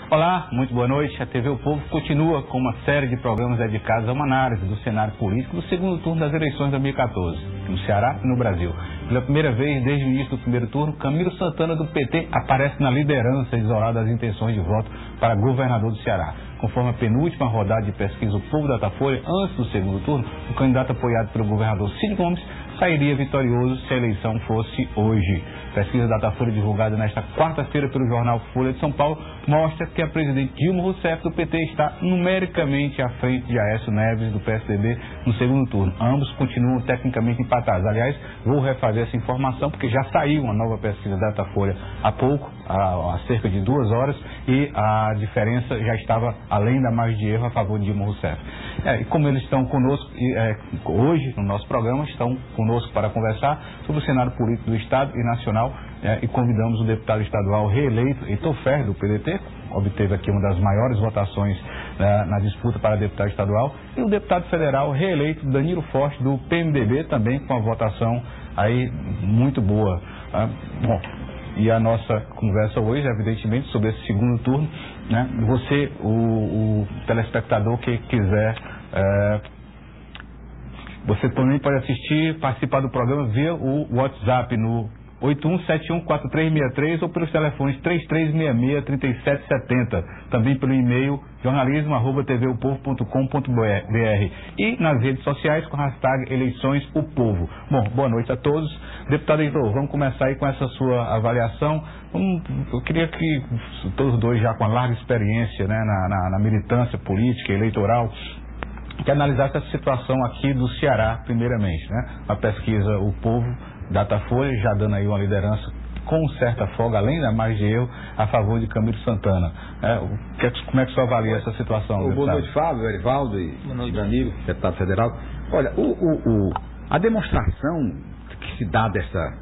Olá, muito boa noite. A TV O Povo continua com uma série de programas dedicados a uma análise do cenário político do segundo turno das eleições de 2014, no Ceará e no Brasil. Pela primeira vez desde o início do primeiro turno, Camilo Santana do PT aparece na liderança isolada das intenções de voto para governador do Ceará. Conforme a penúltima rodada de pesquisa O Povo Datafolha, antes do segundo turno, o candidato apoiado pelo governador Cid Gomes sairia vitorioso se a eleição fosse hoje. Pesquisa Datafolha divulgada nesta quarta-feira pelo jornal Folha de São Paulo mostra que a presidente Dilma Rousseff do PT está numericamente à frente de Aécio Neves do PSDB no segundo turno. Ambos continuam tecnicamente empatados. Aliás, vou refazer essa informação porque já saiu uma nova pesquisa Datafolha há pouco, há cerca de 2 horas, e a diferença já estava além da margem de erro a favor de Dilma Rousseff. E como eles estão conosco hoje no nosso programa, estão conosco para conversar sobre o cenário político do Estado e nacional, e convidamos o deputado estadual reeleito Heitor Ferrer, do PDT, obteve aqui uma das maiores votações na disputa para deputado estadual, e o deputado federal reeleito Danilo Forte, do PMDB, também com a votação aí muito boa. Bom, e a nossa conversa hoje, evidentemente, sobre esse segundo turno, né? Você, o telespectador que quiser, você também pode assistir, participar do programa via o WhatsApp no 81714363 ou pelos telefones 3366-3770, também pelo e-mail jornalismo@tvopovo.com.br e nas redes sociais com a hashtag eleições o povo. Bom, boa noite a todos. Deputado Heitor, vamos começar aí com essa sua avaliação. Eu queria que todos dois, já com a larga experiência, né, na militância política e eleitoral, que analisasse essa situação aqui do Ceará, primeiramente, né? A pesquisa O Povo Datafolha já dando aí uma liderança com certa folga, além da margem de erro, a favor de Camilo Santana. Como é que você avalia essa situação? Boa noite, Fábio, Erivaldo e Danilo, deputado federal. Olha, a demonstração que se dá dessa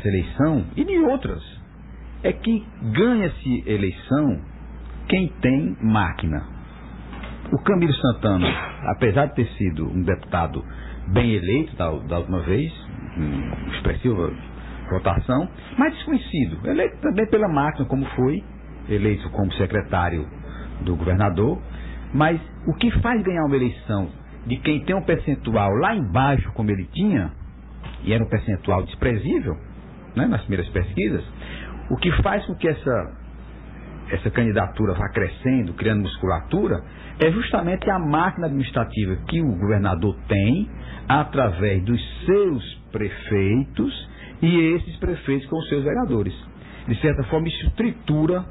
eleição, e de outras, é que ganha-se eleição quem tem máquina. O Camilo Santana, apesar de ter sido um deputado bem eleito da última vez, expressiva votação, mas desconhecido, eleito também pela máquina, como foi eleito como secretário do governador. Mas o que faz ganhar uma eleição de quem tem um percentual lá embaixo, como ele tinha, e era um percentual desprezível, né, nas primeiras pesquisas, o que faz com que essa candidatura vá crescendo, criando musculatura, é justamente a máquina administrativa que o governador tem através dos seus prefeitos e esses prefeitos com os seus vereadores. De certa forma, isso tritura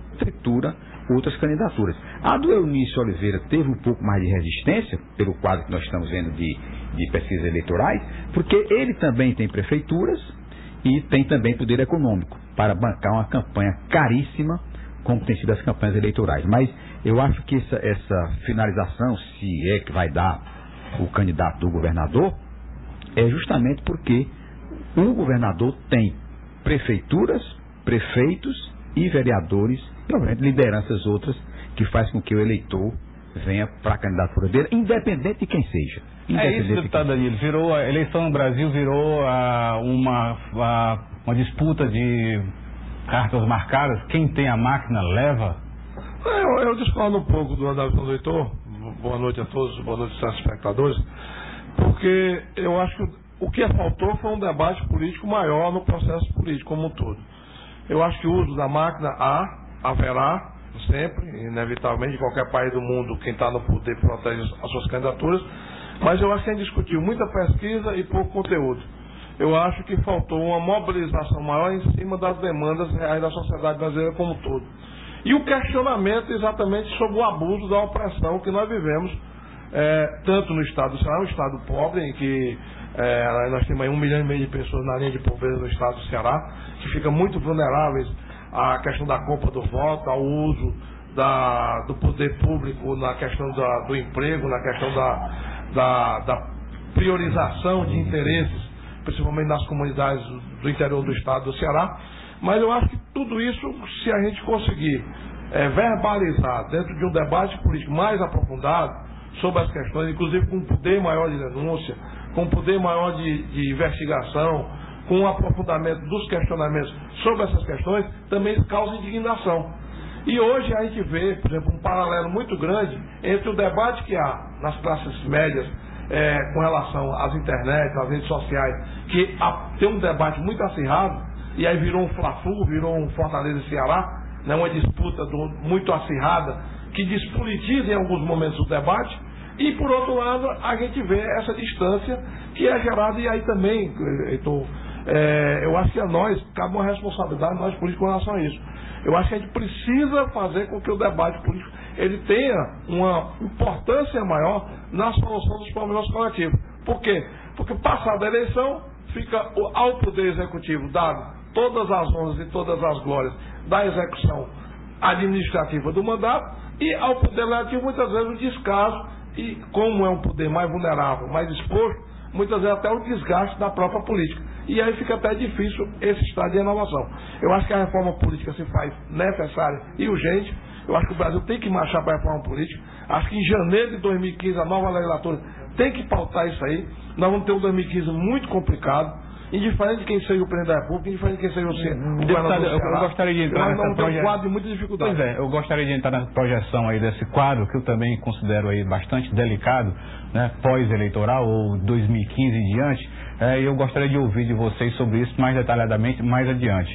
outras candidaturas. A do Eunício Oliveira teve um pouco mais de resistência, pelo quadro que nós estamos vendo de pesquisas eleitorais, porque ele também tem prefeituras e tem também poder econômico para bancar uma campanha caríssima, como tem sido as campanhas eleitorais. Mas eu acho que essa finalização, se é que vai dar o candidato do governador, é justamente porque o governador tem prefeituras, prefeitos e vereadores, e obviamente lideranças outras, que faz com que o eleitor venha para a candidatura dele, independente de quem seja. É isso, deputado Danilo. A eleição no Brasil virou uma disputa de cartas marcadas. Quem tem a máquina leva. Eu discordo um pouco do análise do Heitor. Boa noite a todos, boa noite aos espectadores, porque eu acho que o que faltou foi um debate político maior no processo político como um todo. Eu acho que o uso da máquina haverá sempre, inevitavelmente, em qualquer país do mundo, quem está no poder protege as suas candidaturas, mas eu acho que a gente discutiu muita pesquisa e pouco conteúdo. Eu acho que faltou uma mobilização maior em cima das demandas reais da sociedade brasileira como um todo. E o questionamento exatamente sobre o abuso da opressão que nós vivemos, tanto no estado do Ceará, um estado pobre, em que nós temos aí 1,5 milhão de pessoas na linha de pobreza no estado do Ceará, que ficam muito vulneráveis à questão da compra do voto, ao uso do poder público na questão do emprego, na questão da priorização de interesses, principalmente nas comunidades do interior do estado do Ceará. Mas eu acho que tudo isso, se a gente conseguir verbalizar dentro de um debate político mais aprofundado sobre as questões, inclusive com um poder maior de denúncia, com um poder maior de investigação, com um aprofundamento dos questionamentos sobre essas questões, também causa indignação. E hoje a gente vê, por exemplo, um paralelo muito grande entre o debate que há nas classes médias com relação às internet, às redes sociais, que tem um debate muito acirrado, e aí virou um Fla-Flu, virou um Fortaleza e Ceará, né, uma disputa muito acirrada, que despolitiza em alguns momentos o debate, e por outro lado a gente vê essa distância que é gerada, e aí também, Heitor, eu acho que a nós cabe uma responsabilidade, nós políticos, com relação a isso. Eu acho que a gente precisa fazer com que o debate político ele tenha uma importância maior na solução dos problemas coletivos. Por quê? Porque passada a eleição, fica ao Poder Executivo dado todas as honras e todas as glórias da execução administrativa do mandato, e ao Poder Legislativo muitas vezes o descaso, e como é um poder mais vulnerável, mais exposto, muitas vezes até o desgaste da própria política. E aí fica até difícil esse estado de renovação. Eu acho que a reforma política se faz necessária e urgente. Eu acho que o Brasil tem que marchar para a reforma política. Acho que em janeiro de 2015 a nova legislatura tem que pautar isso aí. Nós vamos ter um 2015 muito complicado, indiferente de quem seja o presidente da República, indiferente de quem seja o governador do Ceará. Eu gostaria de entrar nessa projeção. Um quadro de muita dificuldade. Pois é, eu gostaria de entrar na projeção aí desse quadro, que eu também considero aí bastante delicado, né, pós-eleitoral ou 2015 em diante. Eu gostaria de ouvir de vocês sobre isso mais detalhadamente mais adiante.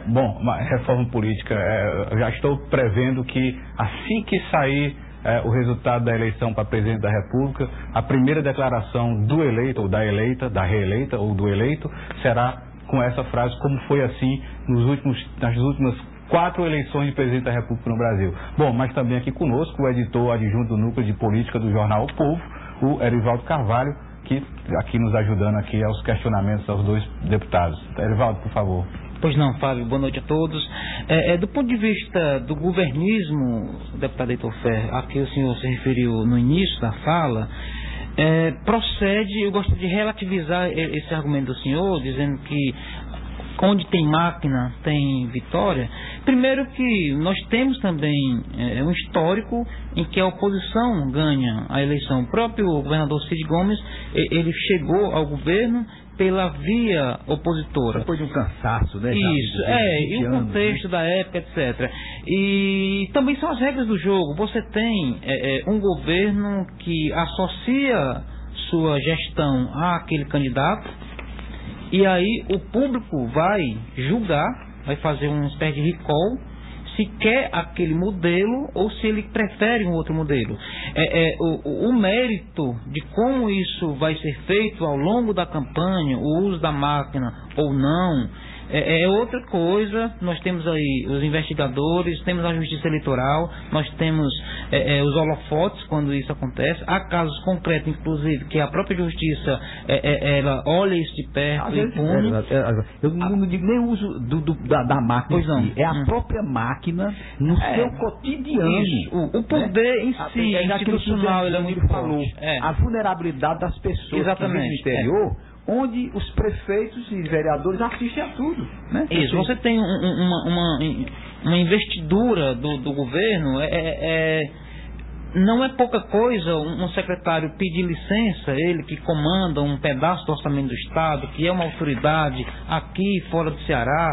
Bom, uma reforma política, eu já estou prevendo que assim que sair o resultado da eleição para presidente da República, a primeira declaração do eleito ou da eleita, da reeleita ou do eleito, será com essa frase, como foi assim nas últimas 4 eleições de presidente da República no Brasil. Bom, mas também aqui conosco o editor adjunto do Núcleo de Política do jornal O Povo, o Erivaldo Carvalho, que aqui nos ajudando aqui aos questionamentos aos 2 deputados. Erivaldo, por favor. Pois não, Fábio, boa noite a todos. Do ponto de vista do governismo, deputado Heitor Ferrer, a que o senhor se referiu no início da fala, procede, eu gosto de relativizar esse argumento do senhor, dizendo que onde tem máquina tem vitória. Primeiro que nós temos também um histórico em que a oposição ganha a eleição. O próprio governador Cid Gomes, ele chegou ao governo pela via opositora. Depois de um cansaço, né? Isso, e o contexto da época, etc. E também são as regras do jogo. Você tem um governo que associa sua gestão àquele candidato, e aí o público vai julgar, vai fazer uma espécie de recall, se quer aquele modelo ou se ele prefere um outro modelo. O mérito de como isso vai ser feito ao longo da campanha, o uso da máquina ou não, é outra coisa. Nós temos aí os investigadores, temos a justiça eleitoral, nós temos os holofotes quando isso acontece. Há casos concretos, inclusive, que a própria justiça ela olha isso de perto e pune. Eu não digo nem o uso da máquina, pois não. É a própria máquina no seu cotidiano. Isso. O poder em si, institucional, ele é muito forte. A vulnerabilidade das pessoas. Exatamente. Que vivem no interior, onde os prefeitos e vereadores assistem a tudo, né? Isso, você tem uma investidura do governo, não é pouca coisa um secretário pedir licença, ele que comanda um pedaço do orçamento do Estado, que é uma autoridade aqui e fora do Ceará,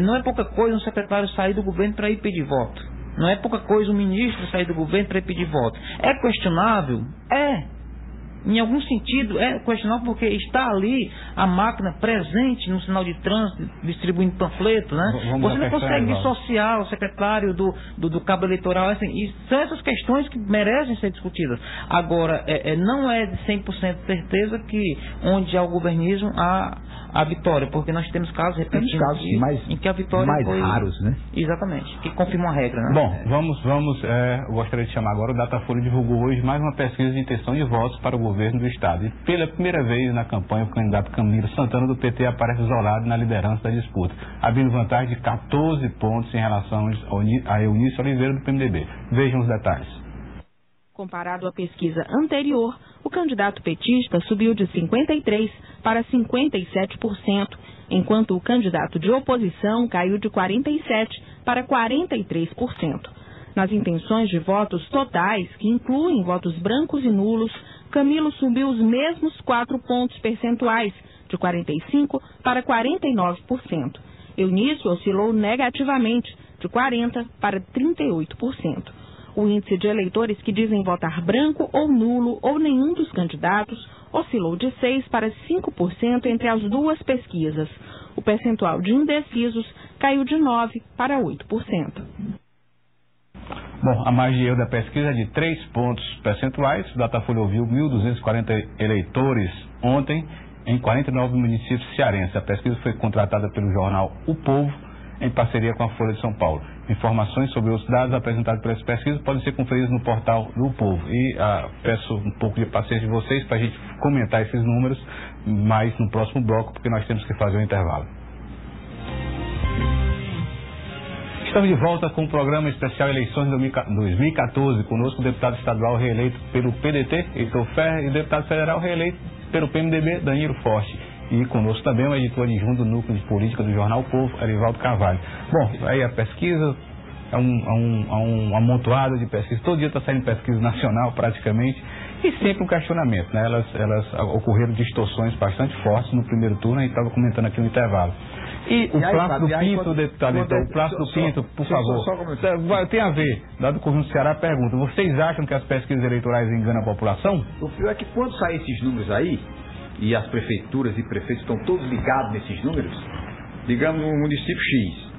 não é pouca coisa um secretário sair do governo para ir pedir voto. Não é pouca coisa um ministro sair do governo para ir pedir voto. É questionável? Em algum sentido é questionável, porque está ali a máquina presente no sinal de trânsito, distribuindo panfletos, né? Você não consegue dissociar o secretário do cabo eleitoral, assim, e são essas questões que merecem ser discutidas. Agora, não é de 100% certeza que onde há o governismo há a vitória, porque nós temos casos repetidos em que a vitória mais foi raros, né? Exatamente, que confirmam a regra, né? Bom, eu gostaria de chamar agora, o Datafolha divulgou hoje mais uma pesquisa de intenção de votos para o governo do Estado. E pela primeira vez na campanha, o candidato Camilo Santana do PT aparece isolado na liderança da disputa, abrindo vantagem de 14 pontos em relação a Eunice Oliveira do PMDB. Vejam os detalhes. Comparado à pesquisa anterior, o candidato petista subiu de 53% para 57%, enquanto o candidato de oposição caiu de 47% para 43%. Nas intenções de votos totais, que incluem votos brancos e nulos, Camilo subiu os mesmos 4 pontos percentuais, de 45% para 49%. Eunice oscilou negativamente, de 40% para 38%. O índice de eleitores que dizem votar branco ou nulo ou nenhum dos candidatos oscilou de 6% para 5% entre as duas pesquisas. O percentual de indecisos caiu de 9% para 8%. Bom, a margem de erro da pesquisa é de 3 pontos percentuais. O Datafolha ouviu 1.240 eleitores ontem em 49 municípios cearenses. A pesquisa foi contratada pelo jornal O Povo, em parceria com a Folha de São Paulo. Informações sobre os dados apresentados por essa pesquisa podem ser conferidas no portal do Povo. E peço um pouco de paciência de vocês para a gente comentar esses números mais no próximo bloco, porque nós temos que fazer um intervalo. Estamos de volta com o programa especial Eleições 2014. Conosco o deputado estadual reeleito pelo PDT, Heitor Ferrer, e o deputado federal reeleito pelo PMDB, Danilo Forte. E conosco também o editor adjunto do Núcleo de Política do Jornal O Povo, Erivaldo Carvalho. Bom, aí a pesquisa é um amontoado de pesquisas. Todo dia está saindo pesquisa nacional, praticamente, e sempre um questionamento, né? Elas ocorreram distorções bastante fortes no primeiro turno, a gente estava comentando aqui no intervalo. E o Plácido Pinto, deputado, então, o Plácido Pinto, por favor, tem a ver, dado o conjunto do Ceará, pergunta, vocês acham que as pesquisas eleitorais enganam a população? O pior é que quando saem esses números aí, e as prefeituras e prefeitos estão todos ligados nesses números, digamos um município X,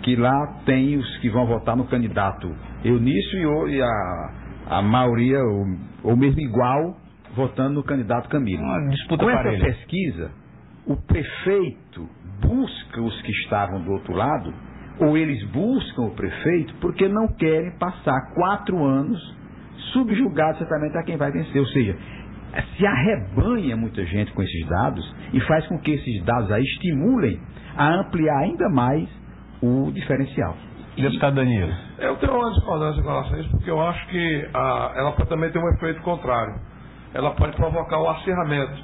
que lá tem os que vão votar no candidato Eunício e a maioria, ou mesmo igual, votando no candidato Camilo. Uma disputa com parelha. essa pesquisa, o prefeito busca os que estavam do outro lado, ou eles buscam o prefeito porque não querem passar 4 anos subjugados certamente a quem vai vencer. Ou seja, se arrebanha muita gente com esses dados e faz com que esses dados aí estimulem a ampliar ainda mais o diferencial. Deputado Danilo. Eu tenho uma discordância com relação a isso, porque eu acho que ela pode também ter um efeito contrário. Ela pode provocar o acirramento,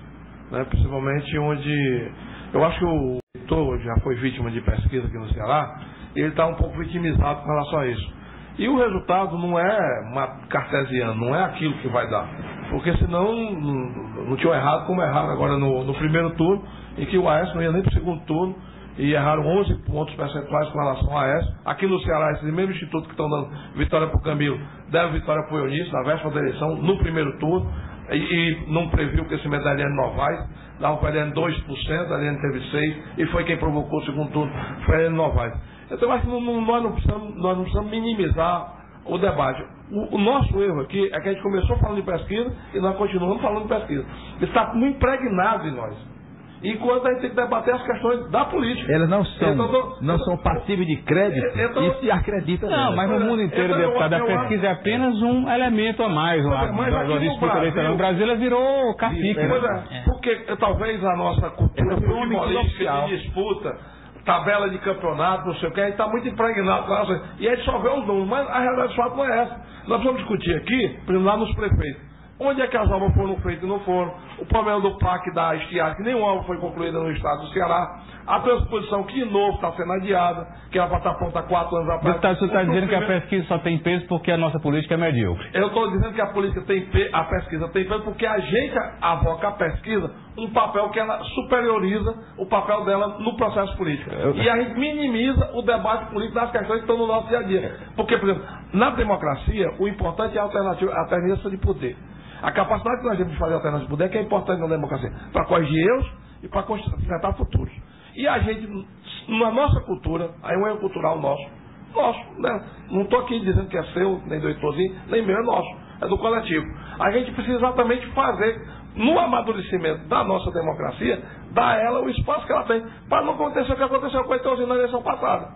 né? Principalmente onde... Eu acho que o eleitor já foi vítima de pesquisa aqui no Ceará, e ele está um pouco vitimizado com relação a isso. E o resultado não é cartesiano, não é aquilo que vai dar. Porque senão não tinham errado como erraram agora no primeiro turno, em que o Aécio não ia nem para o segundo turno, e erraram 11 pontos percentuais com relação ao Aécio. Aqui no Ceará, esse mesmo instituto que estão dando vitória para o Camilo, deram vitória para o Eunício, na véspera da eleição, no primeiro turno, e não previu o crescimento da Eliane Novaes, dava para a Eliane 2%, a Eliane teve 6%, e foi quem provocou o segundo turno, foi a Eliane Novaes. Então, eu acho que nós não precisamos minimizar o debate. O nosso erro aqui é que a gente começou falando de pesquisa e nós continuamos falando de pesquisa. Está muito impregnado em nós. Enquanto a gente tem que debater as questões da política. Elas não são passíveis de crédito e se acreditam. Não, mas no mundo inteiro, deputado, a pesquisa é apenas um elemento a mais da disputa eleitoral. O Brasil ela virou cacique. Pois é, porque talvez a nossa cultura futebolística de disputa, tabela de campeonato, não sei o que, a gente está muito impregnado com elas. E a gente só vê os números, mas a realidade do fato não é essa. Nós precisamos discutir aqui, por exemplo, lá nos prefeitos. Onde é que as obras foram feitas e não foram? O problema do PAC da estiagem, que nenhuma obra foi concluída no estado do Ceará. A transposição, que de novo está sendo adiada, que era para estar pronta há 4 anos atrás. Deputado, você está dizendo que a pesquisa só tem peso porque a nossa política é medíocre. Eu estou dizendo que a pesquisa tem peso porque a gente avoca a pesquisa um papel que ela superioriza o papel dela no processo político. E a gente minimiza o debate político das questões que estão no nosso dia a dia. Porque, por exemplo, na democracia, o importante é a alternância de poder. A capacidade que nós temos de fazer alternância de poder que é importante na democracia, para corrigir erros e para consertar futuros. E a gente, na nossa cultura, aí um erro cultural nosso, né? Não estou aqui dizendo que é seu, nem do Heitorzinho, nem meu, é nosso, é do coletivo. A gente precisa exatamente fazer, no amadurecimento da nossa democracia, dar a ela o espaço que ela tem, para não acontecer o que aconteceu com o Heitorzinho na eleição passada.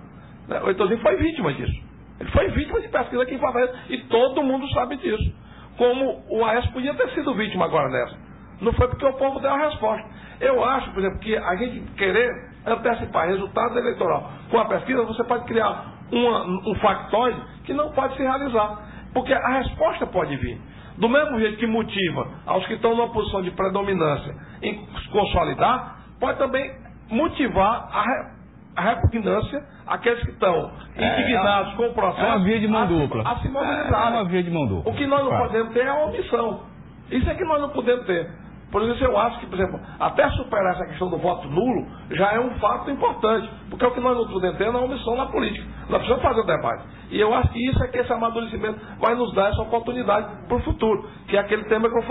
O Heitorzinho foi vítima disso. Ele foi vítima de pesquisa aqui em Fortaleza, e todo mundo sabe disso. Como o Aécio podia ter sido vítima agora nessa. Não foi porque o povo deu a resposta. Eu acho, por exemplo, que a gente querer antecipar resultados eleitorais com a pesquisa, você pode criar um factoide que não pode se realizar. Porque a resposta pode vir. Do mesmo jeito que motiva aos que estão numa posição de predominância em consolidar, pode também motivar a repugnância, aqueles que estão indignados com o processo. É uma via de mão dupla. A se mobilizar. É uma via de mão dupla. O que nós não podemos ter é a omissão. Isso é que nós não podemos ter. Por isso eu acho que, por exemplo, até superar essa questão do voto nulo já é um fato importante, porque o que nós não podemos ter é uma omissão na política. Nós precisamos fazer o debate. E eu acho que isso é que esse amadurecimento vai nos dar essa oportunidade para o futuro, que é aquele tema que eu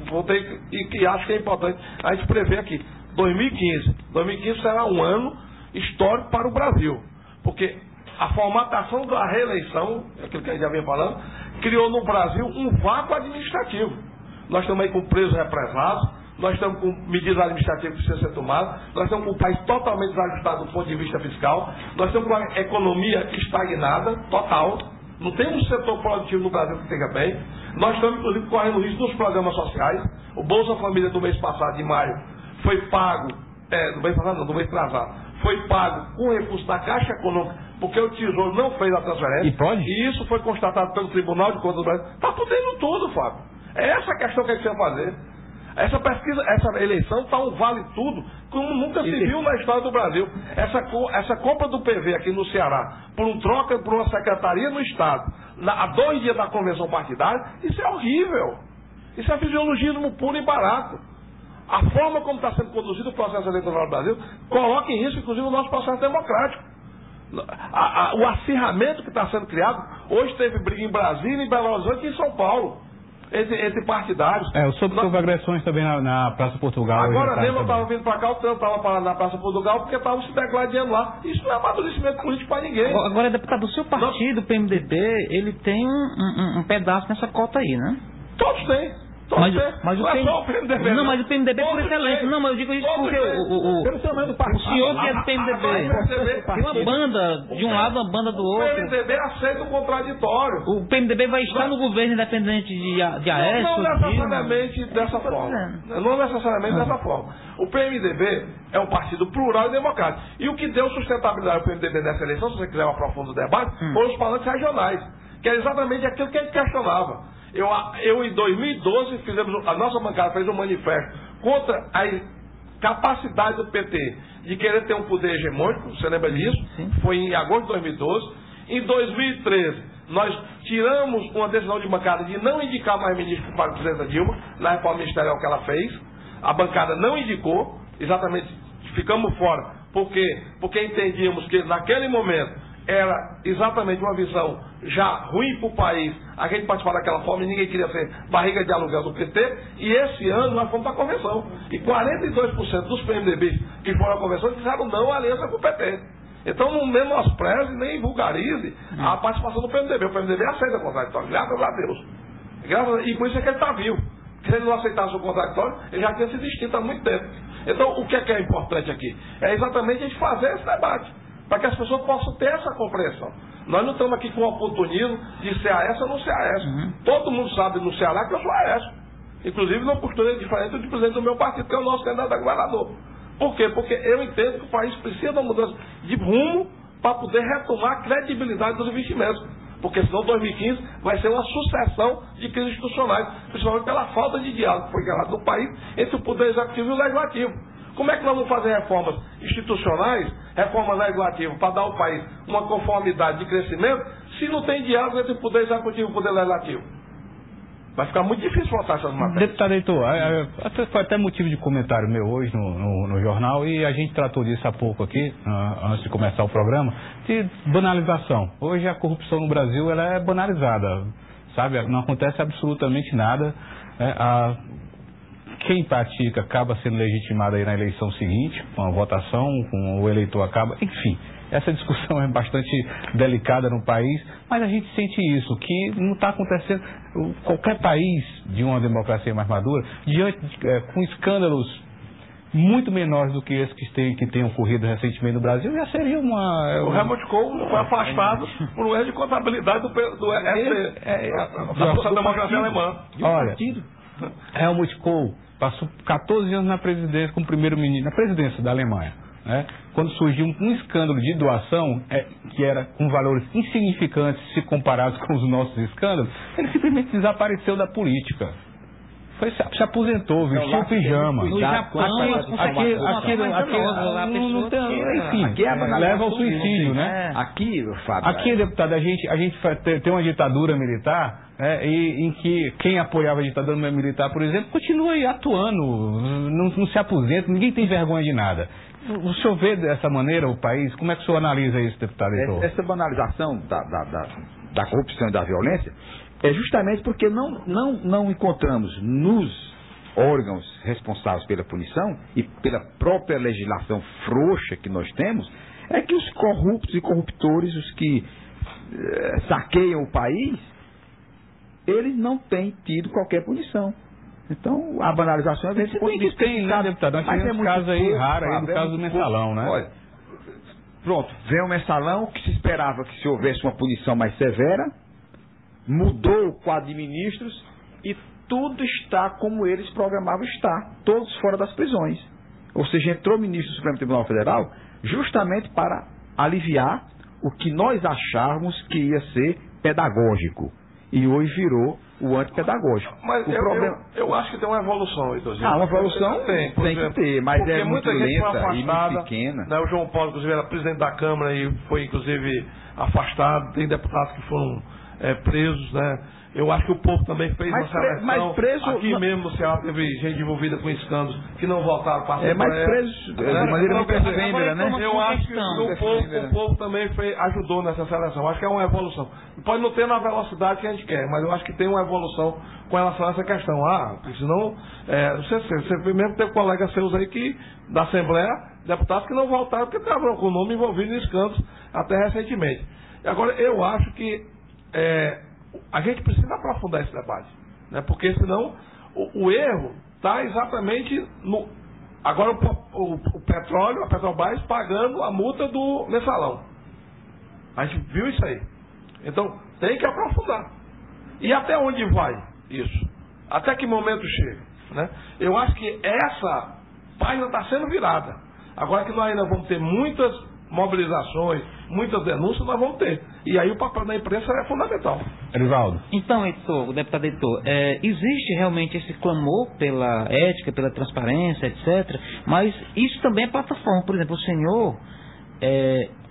voltei e que acho que é importante a gente prever aqui. 2015 será um ano histórico para o Brasil, porque a formatação da reeleição, aquilo que a gente já vem falando, criou no Brasil um vácuo administrativo. Nós estamos aí com presos represados, nós estamos com medidas administrativas que precisam ser tomadas, nós estamos com um país totalmente desajustado do ponto de vista fiscal, nós estamos com a economia estagnada, total, não tem um setor produtivo no Brasil que esteja bem, nós estamos, inclusive, correndo risco dos programas sociais. O Bolsa Família do mês passado, de maio, foi pago, do mês atrasado, foi pago com recurso da Caixa Econômica, porque o Tesouro não fez a transferência. E isso foi constatado pelo Tribunal de Contas do Brasil. Está podendo tudo, Fábio. É essa a questão que a gente precisa fazer. Essa pesquisa, essa eleição está um vale tudo, como nunca se viu na história do Brasil. Essa compra do PV aqui no Ceará, por uma secretaria no Estado, há 2 dias da convenção partidária, isso é horrível. Isso é fisiologismo puro e barato. A forma como está sendo conduzido o processo eleitoral no Brasil coloca em risco, inclusive, o nosso processo democrático. O acirramento que está sendo criado, hoje teve briga em Brasília, em Belo Horizonte e em São Paulo, entre partidários. Eu soube que houve agressões também na Praça Portugal. Agora mesmo eu estava vindo para cá, o Trump estava parado na Praça Portugal porque estavam se degladiando lá. Isso não é amadurecimento político para ninguém. Agora, deputado, o seu partido, o PMDB, ele tem um pedaço nessa cota aí, né? Todos têm. Mas o PMDB, não, mas o PMDB por excelência. Não, mas eu digo isso porque o senhor que é do PMDB tem uma banda de um lado, uma banda do outro. O PMDB aceita o contraditório. O PMDB vai estar no governo independente de Aécio? Não necessariamente dessa forma. Não necessariamente dessa forma. O PMDB é um partido plural e democrático. E o que deu sustentabilidade ao PMDB nessa eleição, se você quiser uma aprofunda o debate, foram os palanques regionais, que é exatamente aquilo que a gente questionava. Eu em 2012 a nossa bancada fez um manifesto contra a capacidade do PT de querer ter um poder hegemônico, você lembra disso? Sim. Foi em agosto de 2012. Em 2013, nós tiramos uma decisão de bancada de não indicar mais ministro para a presidenta Dilma, na reforma ministerial que ela fez. A bancada não indicou, exatamente, ficamos fora, porque entendíamos que naquele momento era exatamente uma visão já ruim para o país, a gente participar daquela forma e ninguém queria ser barriga de aluguel do PT, e esse ano nós fomos para a convenção. E 42% dos PMDBs que foram à convenção disseram não à aliança com o PT. Então não menospreze nem vulgarize a participação do PMDB. O PMDB aceita o contraditório, graças a Deus. E por isso é que ele está vivo. Se ele não aceitasse o contraditório, ele já tinha sido extinto há muito tempo. Então o que é importante aqui? É exatamente a gente fazer esse debate, para que as pessoas possam ter essa compreensão. Nós não estamos aqui com o oportunismo de ser Aécio ou não ser Aécio. Todo mundo sabe no Ceará que eu sou Aécio. Inclusive numa postura diferente do presidente do meu partido, que é o nosso candidato a governador. Por quê? Porque eu entendo que o país precisa de uma mudança de rumo para poder retomar a credibilidade dos investimentos. Porque senão 2015 vai ser uma sucessão de crises institucionais, principalmente pela falta de diálogo que foi gerado no país entre o Poder Executivo e o Legislativo. Como é que nós vamos fazer reformas institucionais, reformas legislativas, para dar ao país uma conformidade de crescimento, se não tem diálogo entre o Poder Executivo e o Poder Legislativo? Vai ficar muito difícil votar essas matérias. Deputado Heitor, foi até motivo de comentário meu hoje no jornal, e a gente tratou disso há pouco aqui, antes de começar o programa, de banalização. Hoje a corrupção no Brasil ela é banalizada, sabe? Não acontece absolutamente nada. Quem pratica acaba sendo legitimado aí na eleição seguinte, com a votação, com o eleitor acaba, enfim. Essa discussão é bastante delicada no país, mas a gente sente isso, que não está acontecendo. Qualquer país de uma democracia mais madura, com escândalos muito menores do que esses que têm ocorrido recentemente no Brasil, já seria uma... O Helmut Kohl foi afastado por um erro de contabilidade da social-democracia alemã. Olha, Helmut Kohl passou 14 anos na presidência como primeiro-ministro, na presidência da Alemanha, né? Quando surgiu um escândalo de doação, que era com valores insignificantes se comparados com os nossos escândalos, ele simplesmente desapareceu da política. Se aposentou, vestiu o pijama. No Japão, enfim, leva ao suicídio, né? Aqui, Fábio. Aqui, deputado, a gente tem uma ditadura militar e em que quem apoiava a ditadura militar, por exemplo, continua aí atuando, não se aposenta, ninguém tem vergonha de nada. O senhor vê dessa maneira o país? Como é que o senhor analisa isso, deputado Heitor? Essa banalização da corrupção e da violência é justamente porque não encontramos nos órgãos responsáveis pela punição e pela própria legislação frouxa que nós temos, é que os corruptos e corruptores, os que saqueiam o país, eles não têm tido qualquer punição. Então, a banalização é Se bem que tem, né, deputado? Nós tivemos casos aí raros, aí do caso do mensalão, né? Olha, pronto, vem o mensalão, que se esperava que se houvesse uma punição mais severa, mudou o quadro de ministros e tudo está como eles programavam estar, todos fora das prisões. Ou seja, entrou o ministro do Supremo Tribunal Federal justamente para aliviar o que nós achávamos que ia ser pedagógico. E hoje virou o antipedagógico. Mas eu acho que tem uma evolução, Heitorzinho. Uma evolução tem que ter, mas é muito lenta e muito pequena. Né, o João Paulo, inclusive, era presidente da Câmara e foi, inclusive, afastado. Tem deputados que foram presos, né? Eu acho que o povo também fez uma seleção. Mas preso, aqui mesmo no Ceará teve gente envolvida com escândalos que não voltaram para a Assembleia. Mas preso de maneira muito efêmera, né? Eu acho que o povo também ajudou nessa seleção. Acho que é uma evolução. Pode não ter na velocidade que a gente quer, mas eu acho que tem uma evolução com relação a essa questão. Porque senão, você mesmo tem colegas seus aí que, da Assembleia, deputados que não voltaram porque estavam com o nome envolvido em escândalos até recentemente. E agora, eu acho que a gente precisa aprofundar esse debate, né? Porque senão o erro está exatamente no... Agora o petróleo, a Petrobras pagando a multa do mensalão. A gente viu isso aí. Então tem que aprofundar. E até onde vai isso? Até que momento chega, né? Eu acho que essa página está sendo virada. Agora que nós ainda vamos ter muitas mobilizações, muitas denúncias, nós vamos ter. E aí o papel da imprensa é fundamental. Erivaldo. Então, Heitor, o deputado Heitor, existe realmente esse clamor pela ética, pela transparência, etc. Mas isso também é plataforma. Por exemplo, o senhor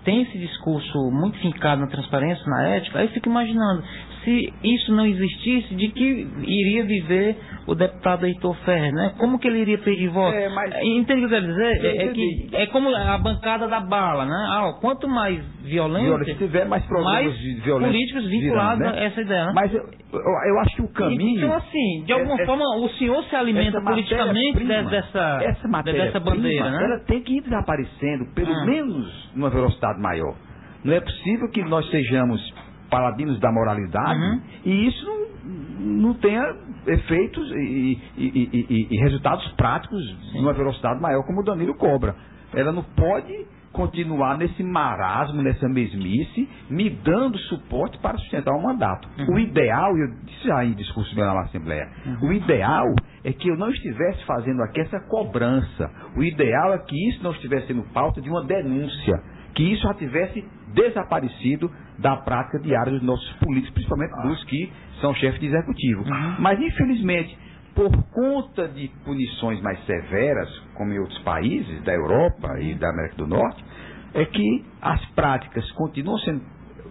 tem esse discurso muito fincado na transparência, na ética. Aí eu fico imaginando, se isso não existisse, de que iria viver o deputado Heitor Ferrer, né? Como que ele iria pedir voto? Entende o que eu quero dizer? Que é como a bancada da bala, né? Quanto mais violência, tiver mais problemas de violência, políticos vinculados a essa ideia, né? Mas eu acho que o caminho... Então, assim, de alguma forma, o senhor se alimenta politicamente dessa bandeira, né? Ela tem que ir desaparecendo, pelo menos numa velocidade maior. Não é possível que nós sejamos paladinos da moralidade e isso não tenha efeitos e resultados práticos numa velocidade maior como o Danilo cobra. Ela não pode continuar nesse marasmo, nessa mesmice, me dando suporte para sustentar um mandato. O ideal, e eu disse já em discurso meu na Assembleia, o ideal é que eu não estivesse fazendo aqui essa cobrança. O ideal é que isso não estivesse sendo pauta de uma denúncia, que isso já tivesse desaparecido da prática diária dos nossos políticos, principalmente dos que são chefes de executivo. Mas, infelizmente, por conta de punições mais severas, como em outros países da Europa e da América do Norte, é que as práticas continuam sendo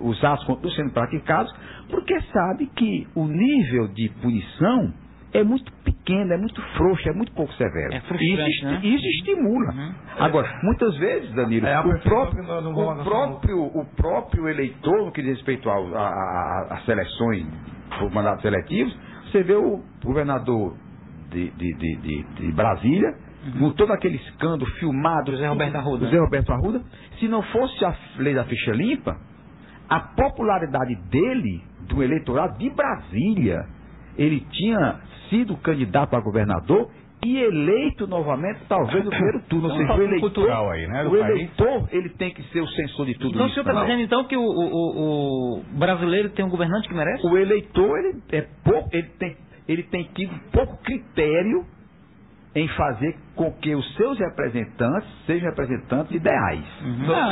usadas, continuam sendo praticadas, porque sabe que o nível de punição é muito pequeno, é muito frouxo, é muito pouco severo. É frustrante, isso estimula. Agora, muitas vezes, Danilo, o próprio eleitor, no que diz respeito às seleções, os mandatos eletivos, você vê o governador de Brasília, com todo aquele escândalo filmado, José Roberto Arruda, se não fosse a lei da ficha limpa, a popularidade dele, do eleitorado de Brasília, ele tinha sido candidato a governador e eleito novamente, talvez no primeiro turno. Ou seja, o eleitor, ele tem que ser o censor de tudo então, isso. Então o senhor está dizendo então que o brasileiro tem um governante que merece? O eleitor, ele tem tido pouco critério em fazer com que os seus representantes sejam representantes ideais.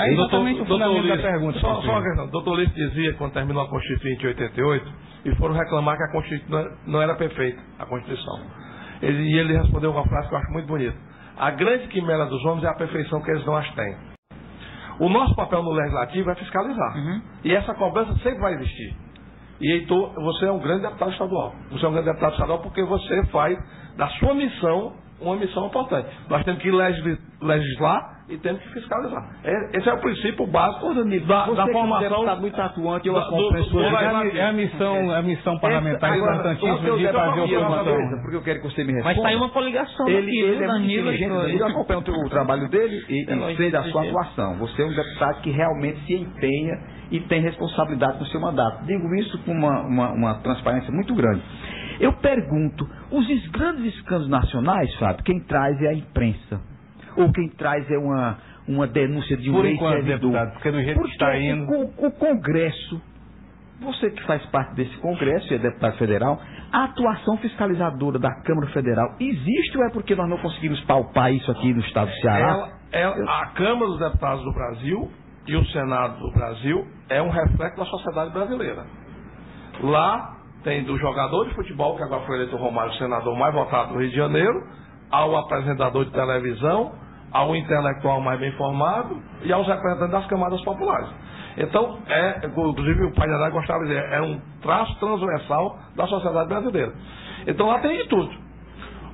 É exatamente o fundamento da pergunta. Só uma questão. O doutor Ulisses dizia, quando terminou a Constituinte em 88, e foram reclamar que a Constituição não era perfeita, a Constituição. Ele respondeu uma frase que eu acho muito bonita. A grande quimera dos homens é a perfeição que eles não as têm. O nosso papel no legislativo é fiscalizar. E essa cobrança sempre vai existir. E Heitor, você é um grande deputado estadual. Você é um grande deputado estadual porque você faz da sua missão uma missão importante. Nós temos que legislar e temos que fiscalizar. Esse é o princípio básico da formação. Você é muito atuante, eu acompanho é a missão parlamentar importantíssima de fazer a formação. Porque eu quero que você me responda. Mas está aí uma coligação. Ele é Danilo, eu acompanho o trabalho dele e sei da sua atuação. Você é um deputado que realmente se empenha e tem responsabilidade no seu mandato. Digo isso com uma transparência muito grande. Eu pergunto, os grandes escândalos nacionais, Fábio, quem traz é a imprensa? Ou quem traz é uma denúncia de um ex-servidor? Porque do jeito que está indo... O Congresso, você que faz parte desse Congresso e é deputado federal, a atuação fiscalizadora da Câmara Federal existe ou é porque nós não conseguimos palpar isso aqui no estado do Ceará? A Câmara dos Deputados do Brasil e o Senado do Brasil é um reflexo da sociedade brasileira. Lá tem do jogador de futebol, que agora foi eleito o Romário, o senador mais votado do Rio de Janeiro, ao apresentador de televisão, ao intelectual mais bem formado e aos representantes das camadas populares. Então, inclusive o pai de André gostava de dizer, é um traço transversal da sociedade brasileira. Então lá tem de tudo.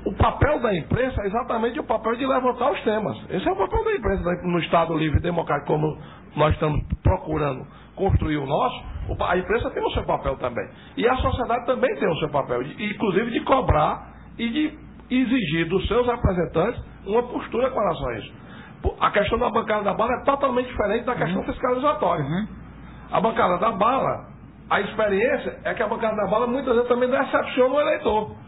O papel da imprensa é exatamente o papel de levantar os temas. Esse é o papel da imprensa no Estado livre e democrático, como nós estamos procurando construir o nosso. A imprensa tem o seu papel também. E a sociedade também tem o seu papel, inclusive de cobrar e de exigir dos seus representantes uma postura com relação a isso. A questão da bancada da bala é totalmente diferente da questão fiscalizatória. A bancada da bala, a experiência é que a bancada da bala muitas vezes também decepciona o eleitor.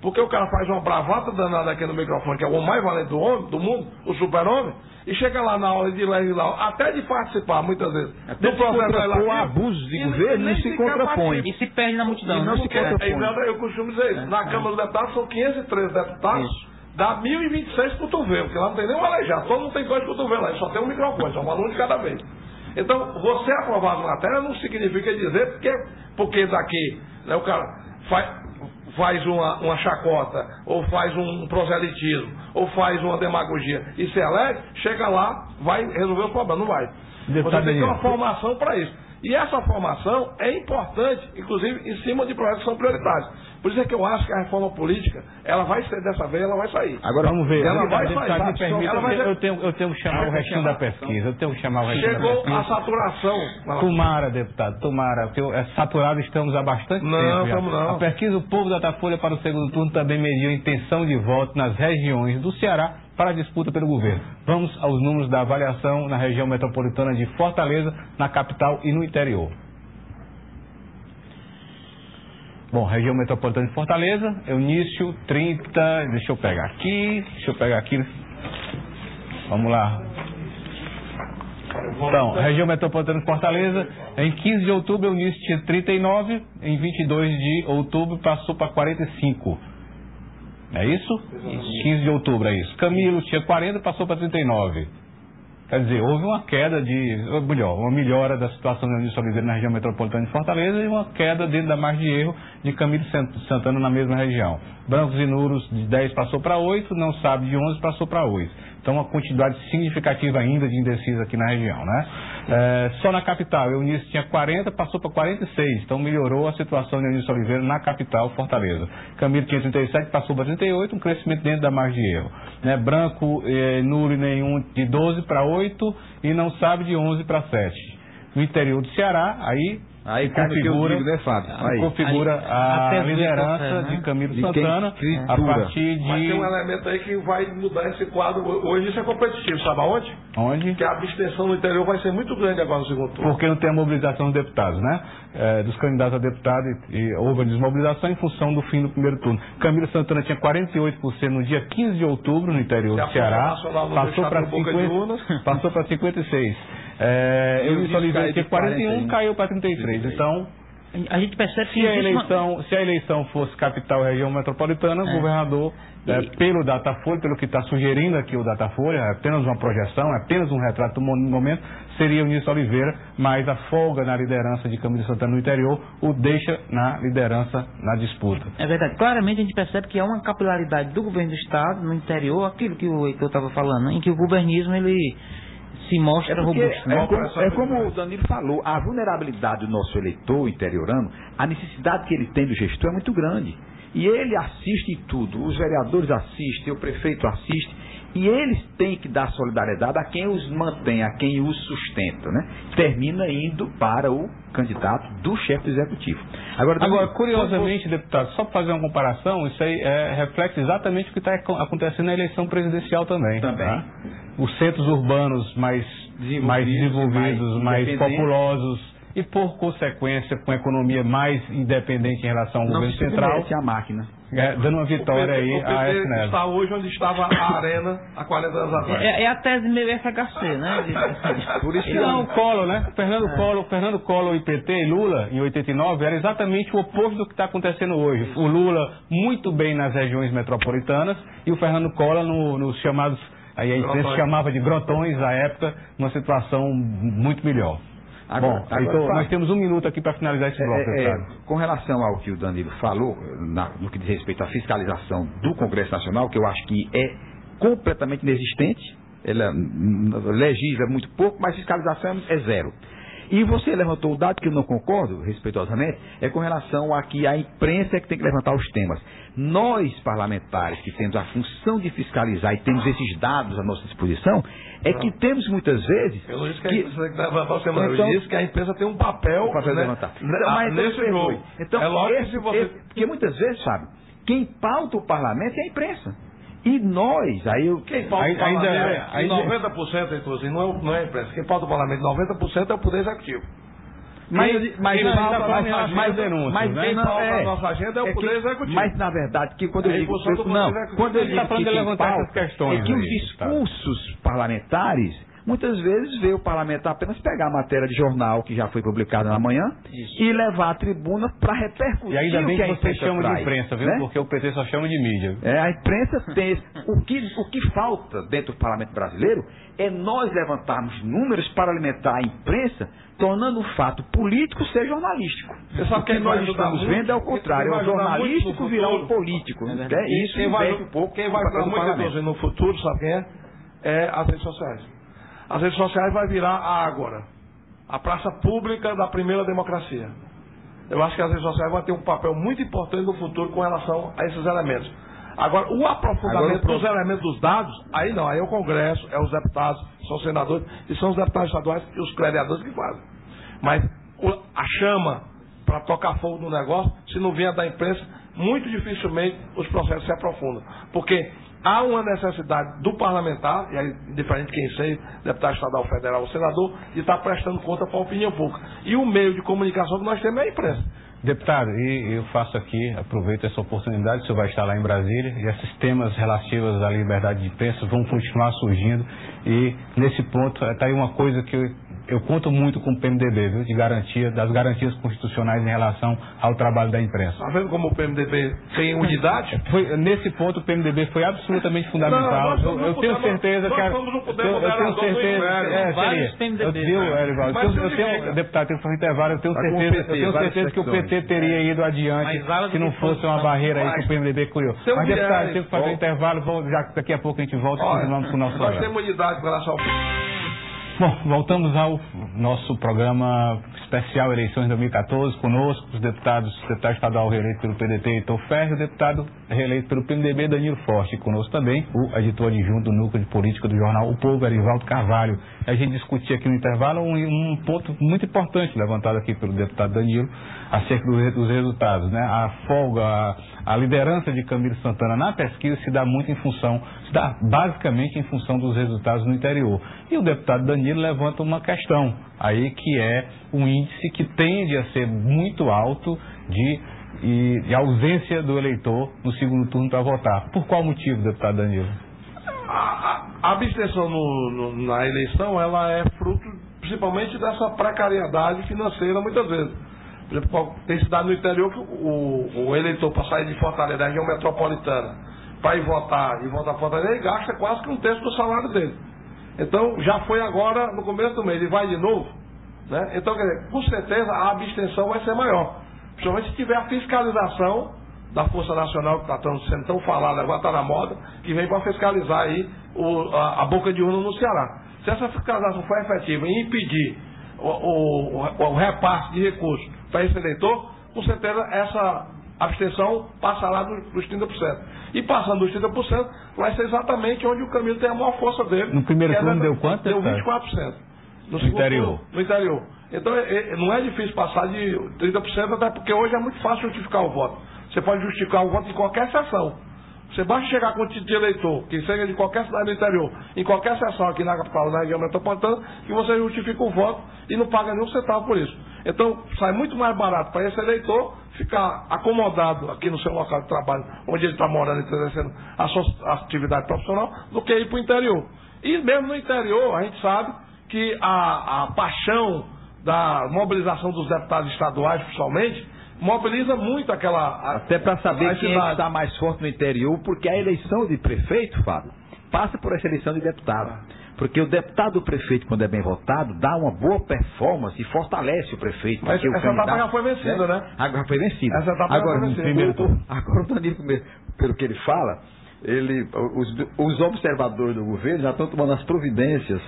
Porque o cara faz uma bravata danada aqui no microfone, que é o mais valente do mundo, o super-homem, e chega lá na hora de legislar, até de participar, muitas vezes, do processo legislativo, abusos de governo, e se contrapõe. E se perde na multidão. Não se contrapõe. Eu costumo dizer isso. Na Câmara dos Deputados são 513 deputados, dá 1.026 cotovelos, porque lá não tem nem um aleijado, todo mundo tem dois cotovelos lá, só tem um microfone, só um aluno de cada vez. Então, você aprovar uma matéria não significa dizer porque daqui, né, o cara faz uma chacota, ou faz um proselitismo, ou faz uma demagogia e se elege, chega lá, vai resolver o problema. Não vai. Você tem que ter uma formação para isso. E essa formação é importante, inclusive, em cima de projetos que são prioritários. Por isso é que eu acho que a reforma política, ela vai ser dessa vez, ela vai sair. Agora vamos ver. Ela vai sair. Eu tenho que chamar o restinho da pesquisa. Chegou a saturação. Tomara, deputado, tomara. Porque saturado estamos há bastante tempo. Não, estamos não. A pesquisa O Povo da Datafolha para o segundo turno também mediu a intenção de voto nas regiões do Ceará para a disputa pelo governo. Vamos aos números da avaliação na região metropolitana de Fortaleza, na capital e no interior. Bom, região metropolitana de Fortaleza, Eunício, 30, deixa eu pegar aqui. Vamos lá. Então, região metropolitana de Fortaleza, em 15 de outubro, Eunício tinha 39, em 22 de outubro passou para 45. É isso? 15 de outubro, é isso. Camilo tinha 40, passou para 39. Quer dizer, houve uma queda uma melhora da situação de Eunício Oliveira na região metropolitana de Fortaleza e uma queda dentro da margem de erro de Camilo Santana na mesma região. Brancos e Nulos de 10 passou para 8, Não Sabe de 11 passou para 8. Então, uma quantidade significativa ainda de indecisos aqui na região, né? Só na capital, Eunício tinha 40, passou para 46. Então, melhorou a situação de Eunício Oliveira na capital, Fortaleza. Camilo tinha 37, passou para 38, um crescimento dentro da margem de erro. Branco, nulo e nenhum de 12 para 8 e Não Sabe de 11 para 7. No interior do Ceará, aí configura a liderança de Camilo Santana a partir de... Mas tem um elemento aí que vai mudar esse quadro. Hoje isso é competitivo, sabe aonde? Onde? Que a abstenção no interior vai ser muito grande agora no segundo turno. Porque não tem a mobilização dos deputados, né? Dos candidatos a deputado e houve a desmobilização em função do fim do primeiro turno. Camilo Santana tinha 48% no dia 15 de outubro no interior do Ceará, passou para 56%. Eunício Oliveira tinha 41, caiu para 33%. Então, a gente percebe que se a eleição fosse capital e região metropolitana, o governador, pelo Datafolha, pelo que está sugerindo aqui o Datafolha, é apenas uma projeção, é apenas um retrato do momento, seria Eunício Oliveira, mas a folga na liderança de Camilo Santana no interior o deixa na liderança na disputa. É verdade. Claramente a gente percebe que há uma capilaridade do governo do Estado no interior, aquilo que o Heitor estava falando, em que o governismo ele se mostra robusto. É como o Danilo falou, a vulnerabilidade do nosso eleitor interiorano, a necessidade que ele tem do gestor é muito grande. E ele assiste em tudo, os vereadores assistem, o prefeito assiste, e eles têm que dar solidariedade a quem os mantém, a quem os sustenta, né? Termina indo para o candidato do chefe do executivo. Agora, curiosamente, deputado, só para fazer uma comparação, isso aí reflete exatamente o que está acontecendo na eleição presidencial também. Tá? Os centros urbanos mais desenvolvidos, mais populosos e, por consequência, com a economia mais independente em relação ao governo central. A máquina. Dando uma vitória aí a esse Neves. Está hoje onde estava a Arena há 40 anos atrás. É a tese meio FHC, né? Por isso não, o Collor, né? Fernando Collor e PT e Lula, em 89, era exatamente o oposto do que está acontecendo hoje. O Lula muito bem nas regiões metropolitanas e o Fernando Collor nos chamados, aí a imprensa chamava de grotões à época, numa situação muito melhor. Agora, nós temos um minuto aqui para finalizar esse bloco. Com relação ao que o Danilo falou, no que diz respeito à fiscalização do Congresso Nacional, que eu acho que é completamente inexistente, ela legisla muito pouco, mas fiscalização é zero. E você levantou o dado que eu não concordo, respeitosamente, é com relação a que a imprensa é que tem que levantar os temas. Nós, parlamentares, que temos a função de fiscalizar e temos esses dados à nossa disposição, que temos muitas vezes... Eu não disse que a imprensa tem que levantar os temas, eu disse que a imprensa tem um papel para levantar. Mas nesse jogo. Então, porque muitas vezes, sabe, quem pauta o parlamento é a imprensa. E nós, quem pauta o parlamento, 90%, inclusive, não é a imprensa. Quem pauta o parlamento, 90% é o Poder Executivo. Mas quem pauta a nossa agenda é o Poder Executivo. Mas, na verdade, que quando eu digo quando ele está falando de levantar essas questões, é que os discursos parlamentares muitas vezes vê o parlamentar apenas pegar a matéria de jornal que já foi publicada na manhã e levar à tribuna para repercutir. E ainda bem que você chama de imprensa, viu? Né? Porque o PT só chama de mídia. A imprensa tem o que falta dentro do parlamento brasileiro é nós levantarmos números para alimentar a imprensa, tornando o fato político ser jornalístico. O que nós estamos vendo é o contrário, é o jornalístico virar o político. Isso quem vai ajudar muito no futuro, sabe quem é? É as redes sociais. As redes sociais vai virar a Ágora, a praça pública da primeira democracia. Eu acho que as redes sociais vão ter um papel muito importante no futuro com relação a esses elementos. Agora, o aprofundamento dos elementos dos dados, aí não, aí é o Congresso, é os deputados, são os senadores, e são os deputados estaduais e os vereadores que fazem. Mas a chama para tocar fogo no negócio, se não vier da imprensa, muito dificilmente os processos se aprofundam. Porque há uma necessidade do parlamentar, e aí, indiferente de quem seja, deputado estadual, federal ou senador, de estar prestando conta para a opinião pública. E o meio de comunicação que nós temos é a imprensa. Deputado, e eu faço aqui, aproveito essa oportunidade, o senhor vai estar lá em Brasília, e esses temas relativos à liberdade de imprensa vão continuar surgindo, e nesse ponto está aí uma coisa que eu conto muito com o PMDB, viu, das garantias constitucionais em relação ao trabalho da imprensa. Está vendo como o PMDB tem unidade? Nesse ponto o PMDB foi absolutamente fundamental. Eu tenho certeza que... Deputado, tem que fazer intervalo, eu tenho certeza que o PT teria ido adiante se não fosse uma barreira aí que o PMDB criou. Mas, deputado, tem que fazer intervalo, já que daqui a pouco a gente volta e continuamos com o nosso programa. Nós temos unidade com relação ao... Bom, voltamos ao nosso programa especial Eleições 2014, conosco os deputado estadual reeleito pelo PDT, Heitor Ferro, e o deputado reeleito pelo PMDB, Danilo Forte, e conosco também o editor adjunto do Núcleo de Política do jornal O Povo, Erivaldo Carvalho. A gente discutia aqui no intervalo um ponto muito importante levantado aqui pelo deputado Danilo, acerca dos resultados, né? A folga, a liderança de Camilo Santana na pesquisa se dá basicamente em função dos resultados no interior. E o deputado Danilo levanta uma questão aí, que é um índice que tende a ser muito alto de ausência do eleitor no segundo turno para votar. Por qual motivo, deputado Danilo? A abstenção na eleição, ela é fruto principalmente dessa precariedade financeira muitas vezes. Por exemplo, tem cidade no interior que o eleitor, para sair de Fortaleza, da região metropolitana, para ir votar Fortaleza, ele gasta quase que um terço do salário dele. Então, já foi agora, no começo do mês, ele vai de novo, né? Então, quer dizer, com certeza a abstenção vai ser maior. Principalmente se tiver a fiscalização da Força Nacional, que está sendo tão falada, agora está na moda, que vem para fiscalizar aí a boca de urna no Ceará. Se essa fiscalização for efetiva em impedir o repasse de recursos para esse eleitor, com certeza essa abstenção passará dos 30%. E passando dos 30%, vai ser exatamente onde o Camilo tem a maior força dele. No primeiro turno deu quanto? Deu 24%. No interior. No interior. Então, não é difícil passar de 30%, até porque hoje é muito fácil justificar o voto. Você pode justificar o voto em qualquer sessão. Você basta chegar com o título de eleitor, que seja de qualquer cidade do interior, em qualquer sessão aqui na capital, na região metropolitana, que você justifica o voto e não paga nenhum centavo por isso. Então, sai muito mais barato para esse eleitor ficar acomodado aqui no seu local de trabalho, onde ele está morando e exercendo a sua atividade profissional, do que ir para o interior. E mesmo no interior, a gente sabe que a paixão da mobilização dos deputados estaduais, principalmente, mobiliza muito aquela... Até para saber quem é que está mais forte no interior, porque a eleição de prefeito, Fábio, passa por essa eleição de deputado. Porque o deputado do prefeito, quando é bem votado, dá uma boa performance e fortalece o prefeito. Mas essa etapa já foi vencida, né? Agora foi vencida. Essa etapa agora, já foi vencida. Agora o Danilo, pelo que ele fala, os observadores do governo já estão tomando as providências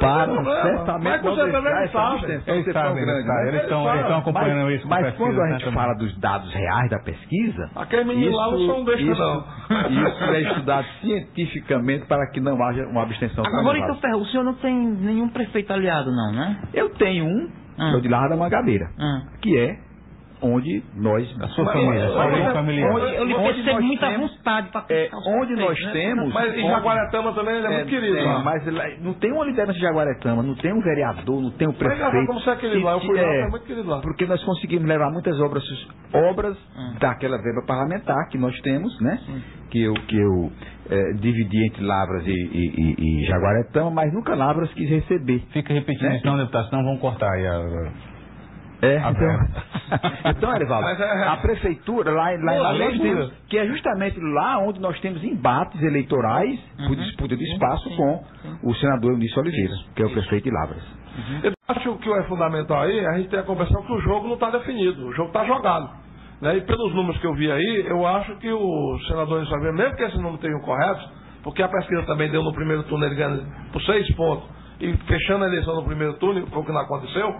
para certamente não deixar essa abstenção ser tão grande. Eles estão acompanhando isso. Mas quando a gente fala dos dados reais da pesquisa, aquele menino lá não deixa não. Isso é estudado cientificamente para que não haja uma abstenção. Agora, então, Ferro, o senhor não tem nenhum prefeito aliado, não, né? Eu tenho que é o de Larra da Mangabeira, que é onde nós... A sua família, familiar. Eu lhe percebo muita vontade para onde nós temos... Mas em Jaguaretama também ele é muito querido. Mas não tem uma liderança de Jaguaretama, não tem um vereador, não tem um prefeito. Mas como se é querido lá, eu fui lá, é muito querido lá. Porque nós conseguimos levar muitas obras daquela verba parlamentar que nós temos, né? Que eu dividi entre Lavras e Jaguaretama, mas nunca Lavras quis receber. Fica repetindo isso, não, deputado, senão vão cortar aí então, Erivaldo, a prefeitura lá em nós temos, que é justamente lá onde nós temos embates eleitorais por disputa de espaço com o senador Eunício Oliveira, que é o prefeito de Lavras. Eu acho que o é fundamental aí, a gente tem a conversão que o jogo não está definido, o jogo está jogado. Né? E pelos números que eu vi aí, eu acho que o senador Eunício Oliveira, mesmo que esses números tenham corretos, porque a pesquisa também deu no primeiro turno ele ganhando por 6 pontos, e fechando a eleição no primeiro turno, foi o que não aconteceu,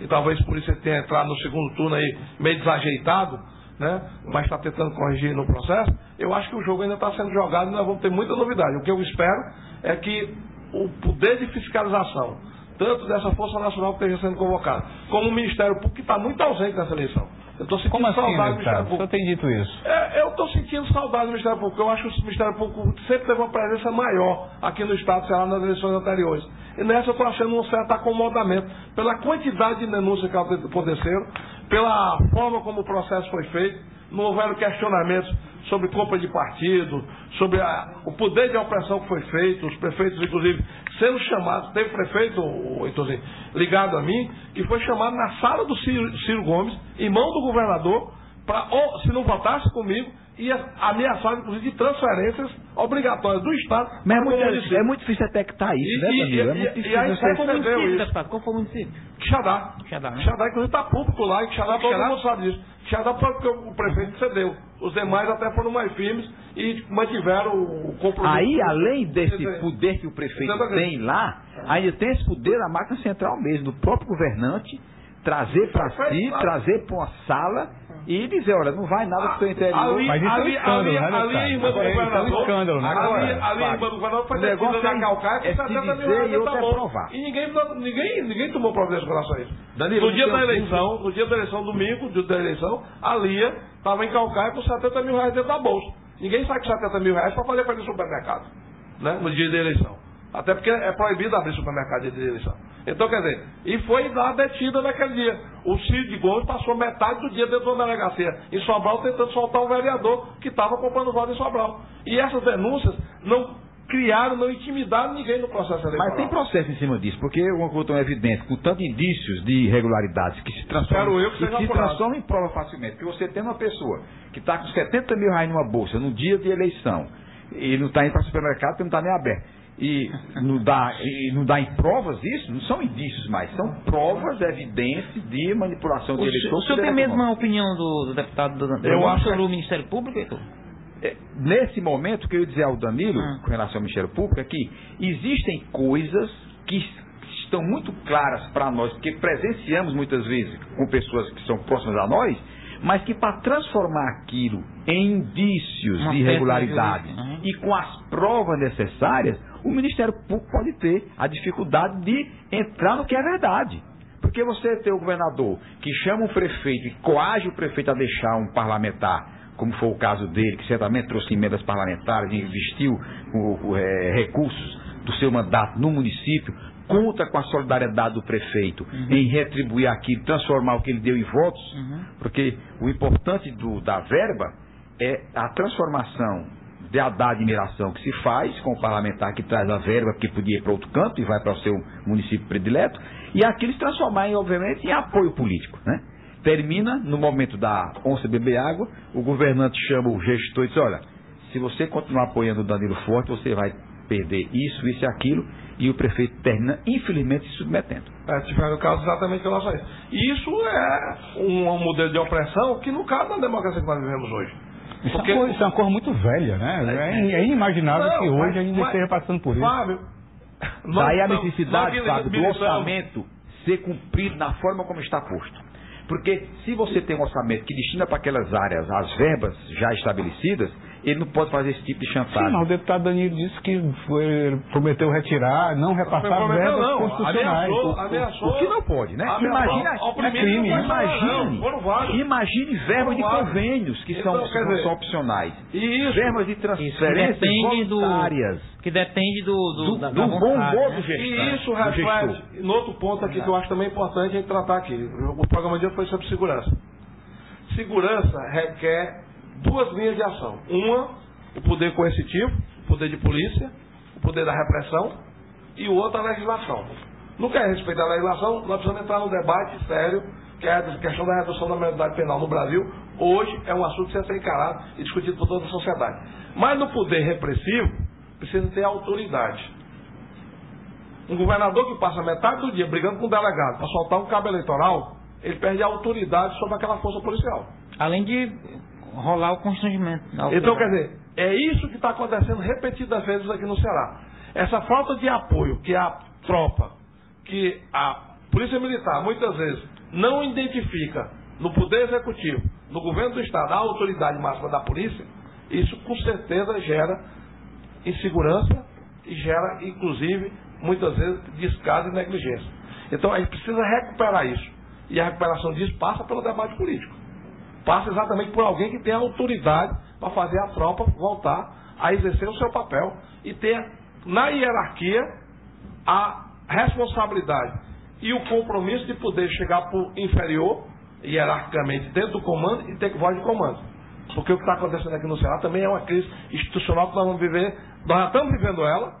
e talvez por isso ele tenha entrado no segundo turno aí meio desajeitado, né? Mas está tentando corrigir no processo. Eu acho que o jogo ainda está sendo jogado e nós vamos ter muita novidade. O que eu espero é que o poder de fiscalização, tanto dessa Força Nacional que esteja sendo convocada, como o Ministério Público, que está muito ausente nessa eleição. Eu estou sentindo saudade do Ministério Público. O senhor tem dito isso? Eu estou sentindo saudade do Ministério Público. Eu acho que o Ministério Público sempre teve uma presença maior aqui no Estado do Ceará nas eleições anteriores. E nessa eu estou achando um certo acomodamento pela quantidade de denúncias que aconteceram, pela forma como o processo foi feito. Não houveram questionamentos sobre compra de partido, sobre o poder de opressão que foi feito, os prefeitos, inclusive, sendo chamados. Teve prefeito, ligado a mim, que foi chamado na sala do Ciro Gomes, irmão do governador, para, se não votasse comigo, ia ameaçar, inclusive, de transferências obrigatórias do Estado. Mas é muito difícil detectar isso, né, Danilo? É muito difícil. E aí sai como município, qual foi o município? Quixadá. Quixadá, inclusive, está público lá. Quixadá, todo mundo sabe disso. Quixadá foi porque o prefeito cedeu. Os demais até foram mais firmes e mantiveram o compromisso. Aí, além desse poder que o prefeito tem lá, ainda tem esse poder da máquina central mesmo, do próprio governante, trazer para si, trazer para uma sala e dizer, olha, não vai nada pro seu interior. Mas isso é um escândalo, né, ali a irmã do governador. É um escândalo, né? Ali a irmã do governador foi detida na Calcaia com 70 mil reais de provar. E ninguém tomou providência com relação a isso. Danilo, no dia da eleição, domingo, dia da eleição, a Lia estava em Calcaia com 70 mil reais dentro da bolsa. Ninguém sai com 70 mil reais para fazer para ir no supermercado, né, no dia da eleição. Até porque é proibido abrir supermercado dia de eleição. Então, quer dizer, e foi lá detida naquele dia. O Ciro de Gomes passou metade do dia dentro da delegacia em Sobral tentando soltar o vereador que estava comprando voto em Sobral. E essas denúncias não intimidaram ninguém no processo eleitoral. Mas tem processo em cima disso, porque uma coisa tão evidente, com tantos indícios de irregularidades que se transformam em prova facilmente. Porque você tem uma pessoa que está com 70 mil reais numa bolsa no dia de eleição e não está indo para o supermercado porque não está nem aberto. E não dá em provas isso, não são indícios mais, são provas, evidências de manipulação de eleitores. O senhor tem a mesma opinião do deputado eu acho sobre o Ministério Público, Heitor? Nesse momento, o que eu ia dizer ao Danilo, com relação ao Ministério Público, é que existem coisas que estão muito claras para nós, porque presenciamos muitas vezes com pessoas que são próximas a nós, mas que para transformar aquilo em indícios de irregularidade e com as provas necessárias, o Ministério Público pode ter a dificuldade de entrar no que é verdade. Porque você tem o governador que chama o prefeito e coage o prefeito a deixar um parlamentar, como foi o caso dele, que certamente trouxe emendas parlamentares e investiu recursos do seu mandato no município, conta com a solidariedade do prefeito em retribuir aquilo, transformar o que ele deu em votos, porque o importante da verba é a transformação da admiração que se faz com o parlamentar que traz a verba que podia ir para outro canto e vai para o seu município predileto, e aquilo se transformar, obviamente, em apoio político, né? Termina, no momento da onça beber água, o governante chama o gestor e diz, olha, se você continuar apoiando o Danilo Forte, você vai perder isso e aquilo, e o prefeito termina, infelizmente, se submetendo. Tiveram casos exatamente que nós fazemos. E isso é um modelo de opressão que não cabe na democracia que nós vivemos hoje. Porque isso é uma coisa muito velha, né? É inimaginável que hoje a gente esteja passando por isso. Fábio, daí a necessidade, Fábio, do orçamento ser cumprido na forma como está posto. Porque se você tem um orçamento que destina para aquelas áreas as verbas já estabelecidas, ele não pode fazer esse tipo de chantagem. Sim, mas o deputado Danilo disse que prometeu retirar, não repassar verbas constitucionais. O que não pode, né? Imagine verbas de convênios que são opcionais. Verbas de transferências voluntárias. Que depende do bom humor do gestor. E isso reflete, no outro ponto aqui que eu acho também importante a gente tratar aqui. O programa de hoje foi sobre segurança. Segurança requer duas linhas de ação. Uma, o poder coercitivo, o poder de polícia, o poder da repressão, e o outro, a legislação. No que é respeito à legislação, nós precisamos entrar num debate sério, que é a questão da redução da maioridade penal no Brasil. Hoje é um assunto que precisa ser encarado e discutido por toda a sociedade. Mas no poder repressivo, precisa ter autoridade. Um governador que passa metade do dia brigando com um delegado para soltar um cabo eleitoral, ele perde a autoridade sobre aquela força policial. Além de rolar o constrangimento. Então, quer dizer, é isso que está acontecendo repetidas vezes aqui no Ceará. Essa falta de apoio que a tropa, que a Polícia Militar, muitas vezes, não identifica no Poder Executivo, no Governo do Estado, a autoridade máxima da polícia, isso com certeza gera insegurança e gera, inclusive, muitas vezes, descaso e negligência. Então, a gente precisa recuperar isso. E a recuperação disso passa pelo debate político. Passa exatamente por alguém que tenha autoridade para fazer a tropa voltar a exercer o seu papel e ter, na hierarquia, a responsabilidade e o compromisso de poder chegar por inferior, hierarquicamente, dentro do comando e ter voz de comando. Porque o que está acontecendo aqui no Ceará também é uma crise institucional que nós vamos viver, nós já estamos vivendo ela,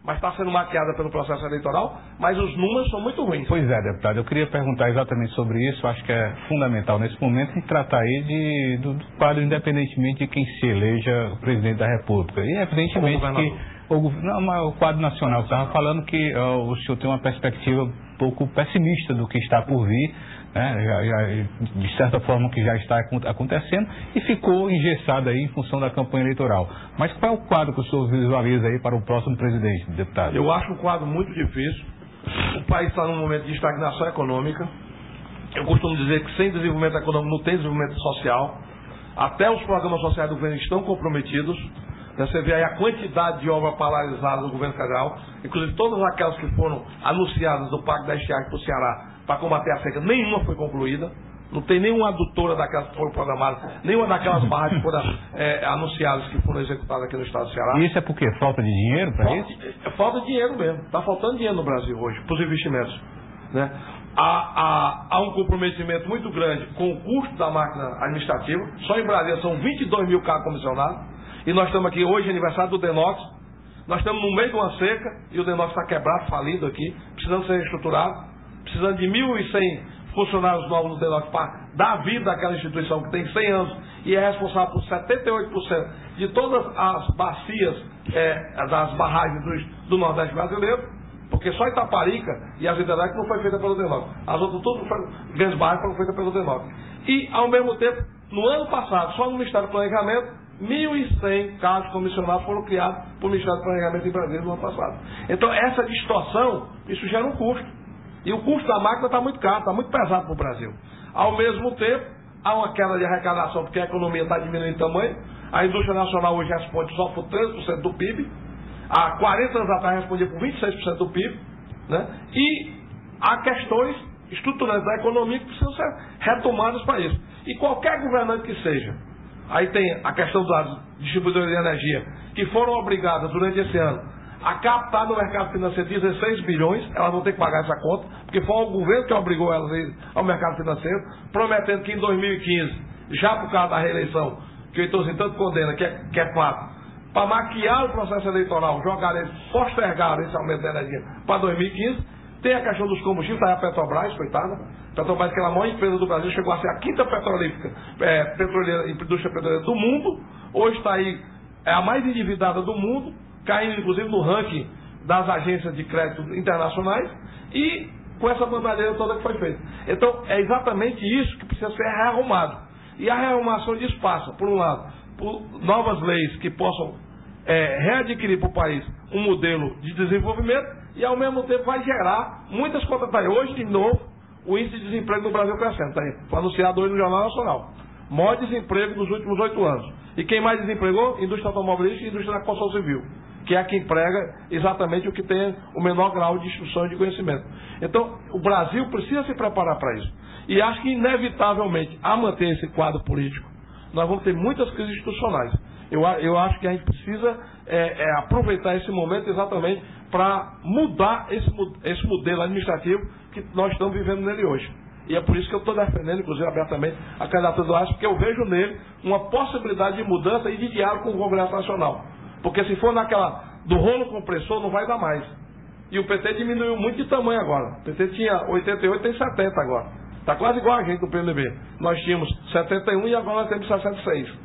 mas está sendo maquiada pelo processo eleitoral, mas os números são muito ruins. Pois é, deputado, eu queria perguntar exatamente sobre isso, acho que é fundamental nesse momento a gente tratar aí do quadro, independentemente de quem se eleja o presidente da República. E evidentemente que o quadro nacional estava falando que o senhor tem uma perspectiva um pouco pessimista do que está por vir, né, de certa forma que já está acontecendo e ficou engessado aí em função da campanha eleitoral. Mas qual é o quadro que o senhor visualiza aí para o próximo presidente, deputado? Eu acho um quadro muito difícil. O país está num momento de estagnação econômica. Eu costumo dizer que sem desenvolvimento econômico não tem desenvolvimento social. Até os programas sociais do governo estão comprometidos. Você vê aí a quantidade de obras paralisadas do governo federal, inclusive todas aquelas que foram anunciadas do Pacto da Estiagem para o Ceará para combater a seca, nenhuma foi concluída. Não tem nenhuma adutora daquelas que foram programadas, nenhuma daquelas barras que foram anunciadas que foram executadas aqui no estado do Ceará. E isso é por quê? Falta de dinheiro para isso? Falta de dinheiro mesmo. Está faltando dinheiro no Brasil hoje para os investimentos, né? Há um comprometimento muito grande com o custo da máquina administrativa. Só em Brasília são 22 mil cargos comissionados. E nós estamos aqui hoje, aniversário do Denox. Nós estamos no meio de uma seca e o Denox está quebrado, falido aqui, precisando ser reestruturado, precisando de 1.100 funcionários novos no Denox para dar vida àquela instituição que tem 100 anos e é responsável por 78% de todas as bacias das barragens do Nordeste brasileiro, porque só Itaparica e as hidrelétricas não foi feita pelo Denox. As outras todas grandes barragens foram feitas pelo Denox. E, ao mesmo tempo, no ano passado, só no Ministério do Planejamento, 1.100 cargos comissionados foram criados por Ministério do Planejamento em Brasília no ano passado. Então, essa distorção, isso gera um custo. E o custo da máquina está muito caro, está muito pesado para o Brasil. Ao mesmo tempo, há uma queda de arrecadação, porque a economia está diminuindo de tamanho. A indústria nacional hoje responde só por 13% do PIB. Há 40 anos atrás respondia por 26% do PIB. Né? E há questões estruturantes da economia que precisam ser retomadas para isso. E qualquer governante que seja, aí tem a questão das distribuidoras de energia, que foram obrigadas durante esse ano a captar no mercado financeiro 16 bilhões, elas vão ter que pagar essa conta, porque foi o governo que obrigou elas a ir ao mercado financeiro, prometendo que em 2015, já por causa da reeleição, que o Heitorzinho tanto condena, que é fato, para maquiar o processo eleitoral, postergaram esse aumento da energia para 2015. Tem a questão dos combustíveis, está aí a Petrobras, coitada. Petrobras, que é a maior empresa do Brasil, chegou a ser a quinta indústria petroleira do mundo. Hoje está aí, é a mais endividada do mundo, caindo inclusive no ranking das agências de crédito internacionais, e com essa bandalheira toda que foi feita. Então, é exatamente isso que precisa ser rearrumado. E a rearrumação disso passa, por um lado, por novas leis que possam readquirir para o país um modelo de desenvolvimento, e ao mesmo tempo vai gerar muitas contratações. Hoje, de novo, o índice de desemprego no Brasil crescendo. Está aí, foi anunciado hoje no Jornal Nacional. Maior desemprego dos últimos 8 anos. E quem mais desempregou? Indústria automobilística e indústria da construção civil, que é a que emprega exatamente o que tem o menor grau de instrução e de conhecimento. Então, o Brasil precisa se preparar para isso. E acho que, inevitavelmente, a manter esse quadro político, nós vamos ter muitas crises institucionais. Eu acho que a gente precisa aproveitar esse momento exatamente para mudar esse modelo administrativo que nós estamos vivendo nele hoje. E é por isso que eu estou defendendo, inclusive abertamente, a candidatura do Aécio, porque eu vejo nele uma possibilidade de mudança e de diálogo com o Congresso Nacional. Porque se for naquela do rolo compressor, não vai dar mais. E o PT diminuiu muito de tamanho agora. O PT tinha 88, tem 70 agora. Está quase igual a gente do PMDB. Nós tínhamos 71 e agora nós temos 66.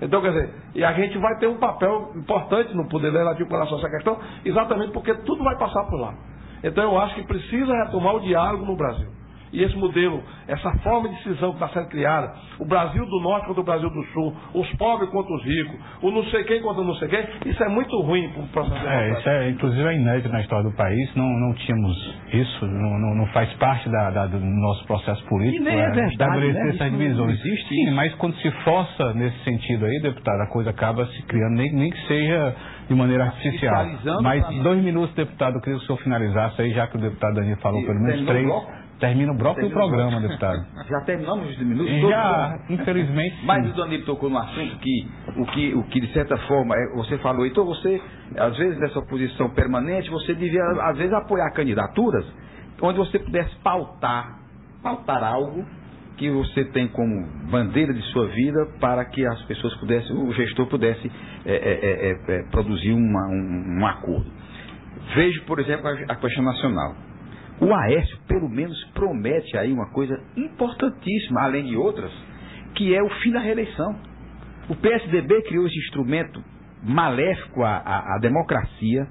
Então, quer dizer, e a gente vai ter um papel importante no poder legislativo com relação a essa questão, exatamente porque tudo vai passar por lá. Então, eu acho que precisa retomar o diálogo no Brasil. E esse modelo, essa forma de decisão que está sendo criada, o Brasil do Norte contra o Brasil do Sul, os pobres contra os ricos, o não sei quem contra o não sei quem, isso é muito ruim para o processo democrático. Isso inclusive é inédito na história do país, não tínhamos isso, não faz parte do nosso processo político. E nem é verdade, estabelecer né? essas divisões. Existe. Sim, mas quando se força nesse sentido aí, deputado, a coisa acaba se criando, nem que seja de maneira artificial. Mas 2 minutos, deputado, eu queria que o senhor finalizasse aí, já que o deputado Danilo falou pelo menos 3. Termina o bloco do programa, deputado. Já terminamos os minutos? Já, infelizmente. Mas o Danilo tocou no assunto que de certa forma, você falou, então você, às vezes, nessa posição permanente, você devia, às vezes, apoiar candidaturas onde você pudesse pautar algo que você tem como bandeira de sua vida para que as pessoas pudessem, o gestor pudesse produzir um acordo. Vejo, por exemplo, a questão nacional. O Aécio, pelo menos, promete aí uma coisa importantíssima, além de outras, que é o fim da reeleição. O PSDB criou esse instrumento maléfico à democracia,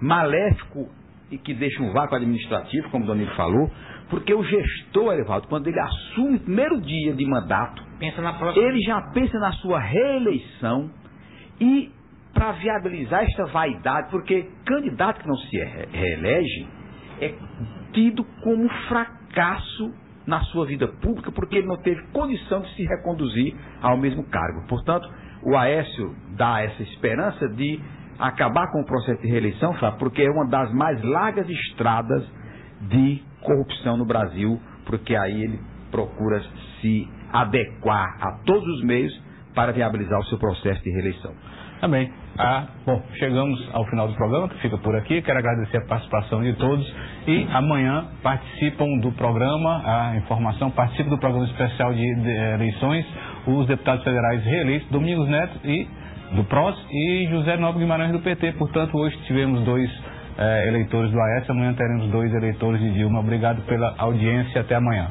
maléfico e que deixa um vácuo administrativo, como o Danilo falou, porque o gestor, Evaldo, quando ele assume o primeiro dia de mandato, ele já pensa na sua reeleição e para viabilizar esta vaidade, porque candidato que não se reelege é tido como fracasso na sua vida pública, porque ele não teve condição de se reconduzir ao mesmo cargo. Portanto, o Aécio dá essa esperança de acabar com o processo de reeleição, porque é uma das mais largas estradas de corrupção no Brasil, porque aí ele procura se adequar a todos os meios para viabilizar o seu processo de reeleição. Também. Bom, chegamos ao final do programa, que fica por aqui. Quero agradecer a participação de todos. E amanhã participam do programa, participam do programa especial de eleições, os deputados federais reeleitos, Domingos Neto do PROS e José Nobre Guimarães do PT. Portanto, hoje tivemos 2 eleitores do Aécio, amanhã teremos 2 eleitores de Dilma. Obrigado pela audiência, até amanhã.